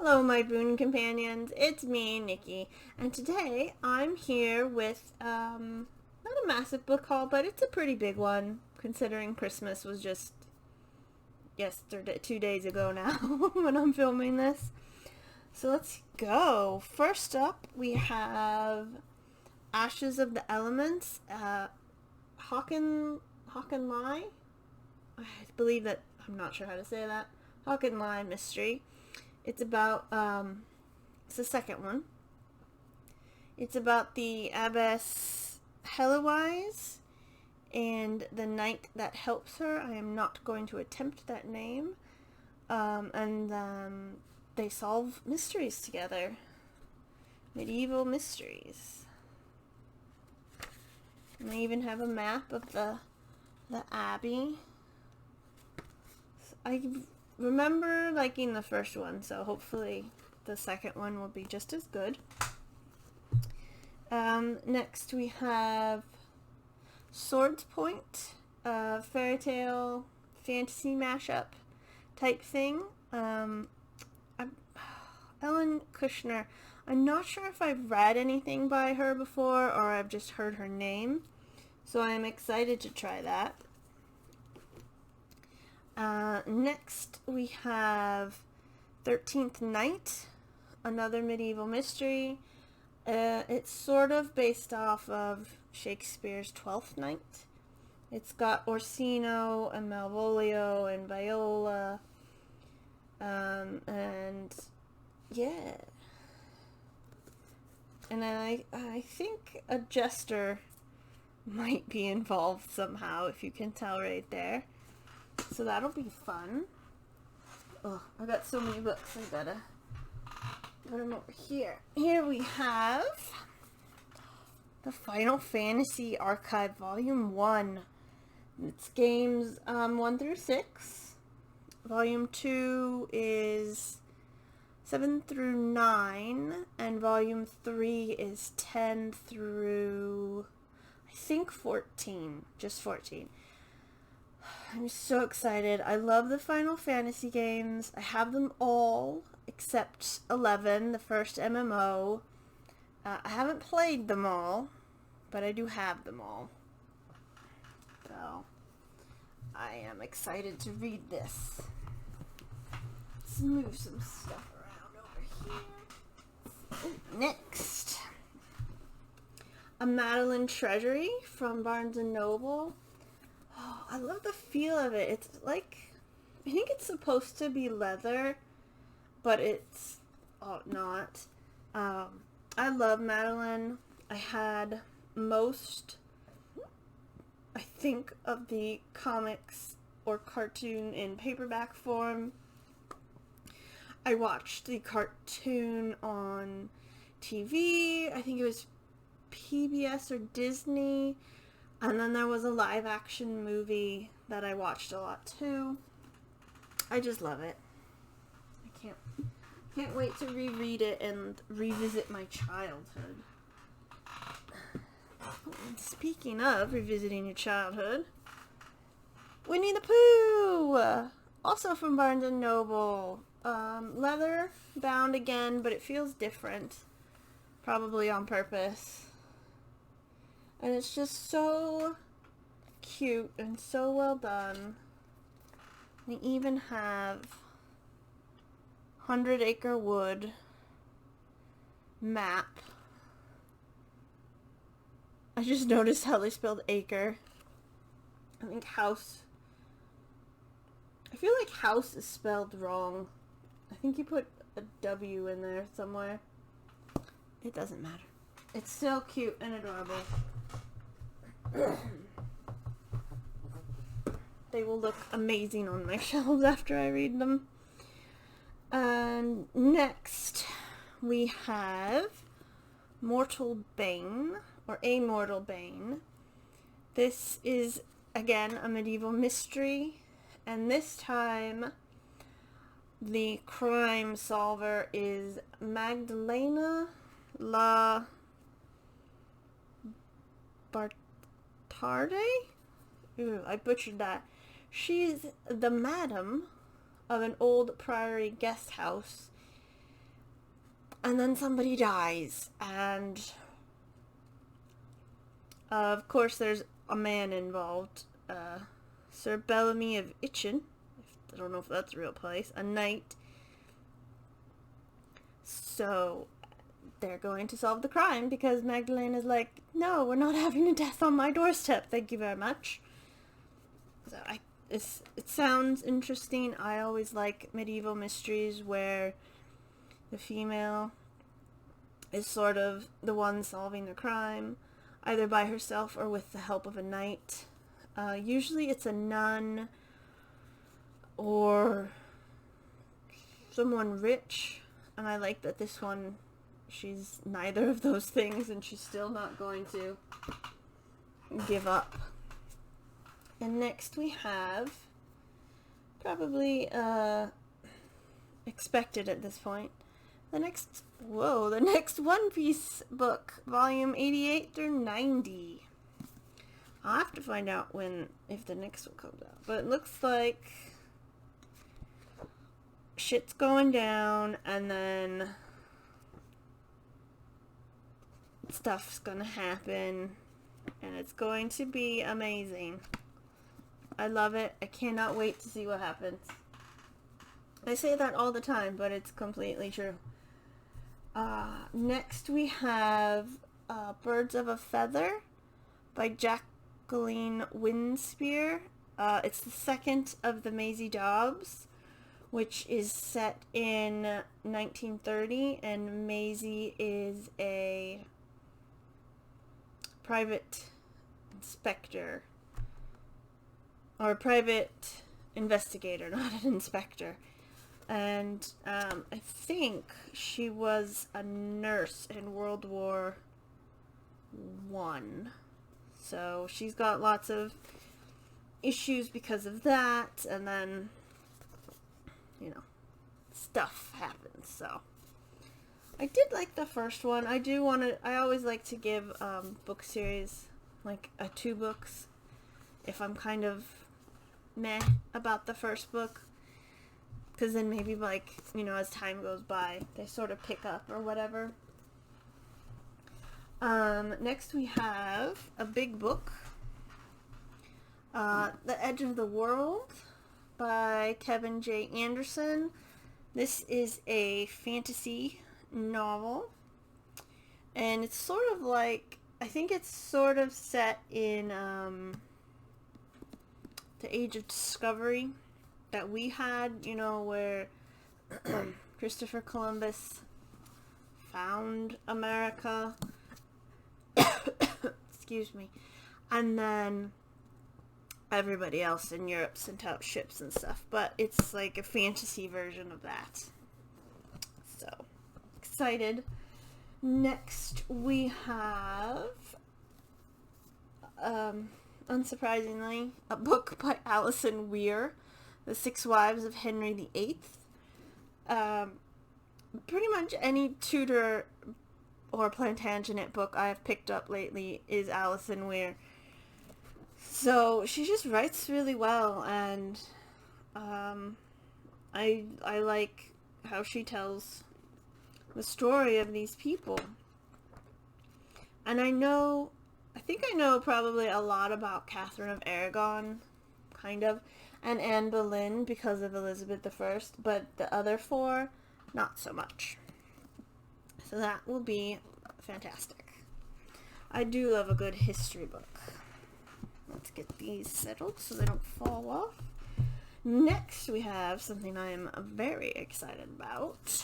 Hello, my boon companions. It's me, Nikki, and today I'm here with not a massive book haul, but it's a pretty big one considering Christmas was just yesterday, 2 days ago now when I'm filming this. So let's go. First up, we have Ashes of the Elements, Hawk and Lie. I believe that I'm not sure how to say that. Hawk and Lie mystery. It's about, it's the second one. It's about the Abbess Heloise and the knight that helps her. I am not going to attempt that name. They solve mysteries together. Medieval mysteries. And they even have a map of the abbey. I remember liking the first one, so hopefully the second one will be just as good. Next we have Swords Point, fairy tale fantasy mashup type thing. Ellen Kushner. I'm not sure if I've read anything by her before or I've just heard her name, so I'm excited to try that. Next we have 13th Night, another medieval mystery. It's sort of based off of Shakespeare's Twelfth Night. It's got Orsino and Malvolio and Viola, and yeah. And I think a jester might be involved somehow, if you can tell right there. So that'll be fun. Oh, I got so many books. I gotta put them over here. Here we have the Final Fantasy Archive Volume 1. It's games 1 through 6. Volume 2 is 7 through 9. And Volume 3 is 10 through, I think, 14. Just 14. I'm so excited. I love the Final Fantasy games. I have them all except 11, the first MMO. I haven't played them all, but I do have them all. So, I am excited to read this. Let's move some stuff around over here. Next, A Madeline Treasury from Barnes & Noble. Oh, I love the feel of it. It's like, I think it's supposed to be leather, but it's not. I love Madeline. I had most, I think, of the comics or cartoon in paperback form. I watched the cartoon on TV. I think it was PBS or Disney. And then there was a live action movie that I watched a lot too. I just love it. I can't wait to reread it and revisit my childhood. Speaking of revisiting your childhood, Winnie the Pooh! Also from Barnes & Noble. Leather bound again, but it feels different. Probably on purpose. And it's just so cute and so well done. They even have 100 Acre Wood map. I just noticed how they spelled acre. I think house. I feel like house is spelled wrong. I think you put a W in there somewhere. It doesn't matter. It's still cute and adorable. They will look amazing on my shelves after I read them. And next we have Mortal Bane, or A Mortal Bane. This is, again, a medieval mystery, and this time the crime solver is Magdalena La Bartarde? Ooh, I butchered that. She's the madam of an old priory guest house and then somebody dies, and of course there's a man involved, Sir Bellamy of Itchen. I don't know if that's a real place. A knight. So they're going to solve the crime because Magdalene is like, no, we're not having a death on my doorstep. Thank you very much. So it sounds interesting. I always like medieval mysteries where the female is sort of the one solving the crime, either by herself or with the help of a knight. Usually it's a nun or someone rich, and I like that this one, she's neither of those things, and she's still not going to give up. And next we have, probably expected at this point, the next One Piece book, volume 88 through 90. I'll have to find out if the next one comes out, but it looks like shit's going down, and then stuff's gonna happen, and it's going to be amazing. I love it. I cannot wait to see what happens. I say that all the time, but it's completely true. Next we have Birds of a Feather by Jacqueline Winspear. It's the second of the Maisie Dobbs, which is set in 1930, and Maisie is a private inspector, or a private investigator, not an inspector. And I think she was a nurse in World War I. So she's got lots of issues because of that, and then, stuff happens. So I did like the first one. I always like to give book series like 2 books if I'm kind of meh about the first book, because then maybe as time goes by they sort of pick up or whatever. Next we have a big book, The Edge of the World by Kevin J. Anderson. This is a fantasy novel, and it's sort of like, I think it's sort of set in the Age of Discovery that we had, where Christopher Columbus found America. Excuse me. And then everybody else in Europe sent out ships and stuff. But it's like a fantasy version of that. So, excited. Next we have, unsurprisingly, a book by Alison Weir, The 6 Wives of Henry VIII. Pretty much any Tudor or Plantagenet book I have picked up lately is Alison Weir. So she just writes really well, and I like how she tells the story of these people. And I think I know probably a lot about Catherine of Aragon, kind of, and Anne Boleyn because of Elizabeth I, but the other 4, not so much. So that will be fantastic. I do love a good history book. Let's get these settled so they don't fall off. Next we have something I am very excited about.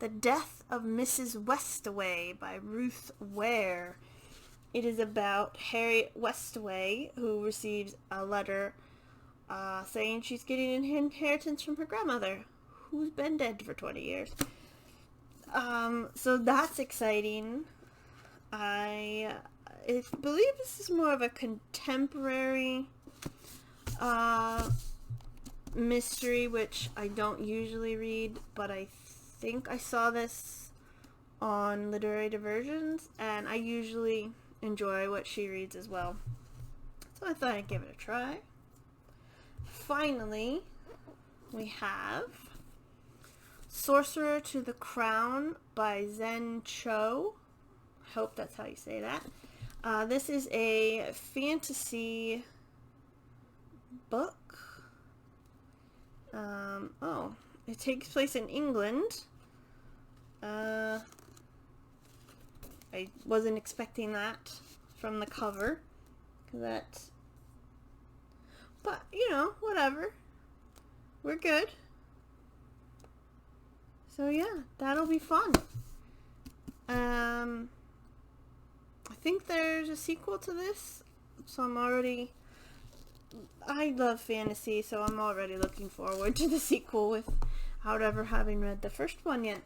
The Death of Mrs. Westaway by Ruth Ware. It is about Harriet Westaway, who receives a letter saying she's getting an inheritance from her grandmother, who's been dead for 20 years. So that's exciting. I believe this is more of a contemporary mystery, which I don't usually read, but I think I saw this on Literary Diversions, and I usually enjoy what she reads as well. So I thought I'd give it a try. Finally, we have Sorcerer to the Crown by Zen Cho. I hope that's how you say that. This is a fantasy book. Oh, it takes place in England. I wasn't expecting that from the cover. But, you know, whatever. We're good. So yeah, that'll be fun. I think there's a sequel to this, so I love fantasy, so I'm already looking forward to the sequel without ever having read the first one yet.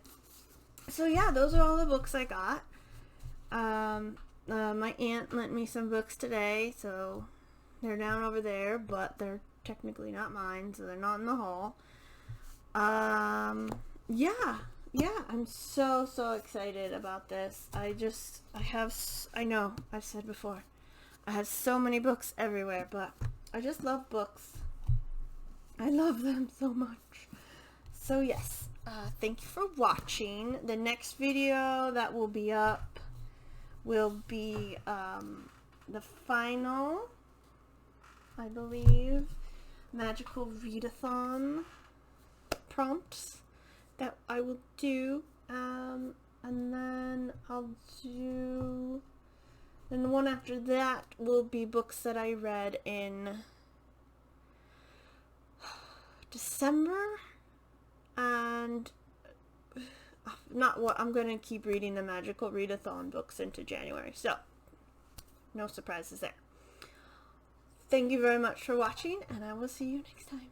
So yeah, those are all the books I got. My aunt lent me some books today, so they're down over there, but they're technically not mine, so they're not in the haul. Yeah, I'm so excited about this. I know, I've said before, I have so many books everywhere, but I just love books. I love them so much. So yes, thank you for watching. The next video that will be up will be the final, I believe, magical readathon prompts that I will do, and then the one after that will be books that I read in December, and I'm gonna keep reading the magical readathon books into January, so no surprises there. Thank you very much for watching, and I will see you next time.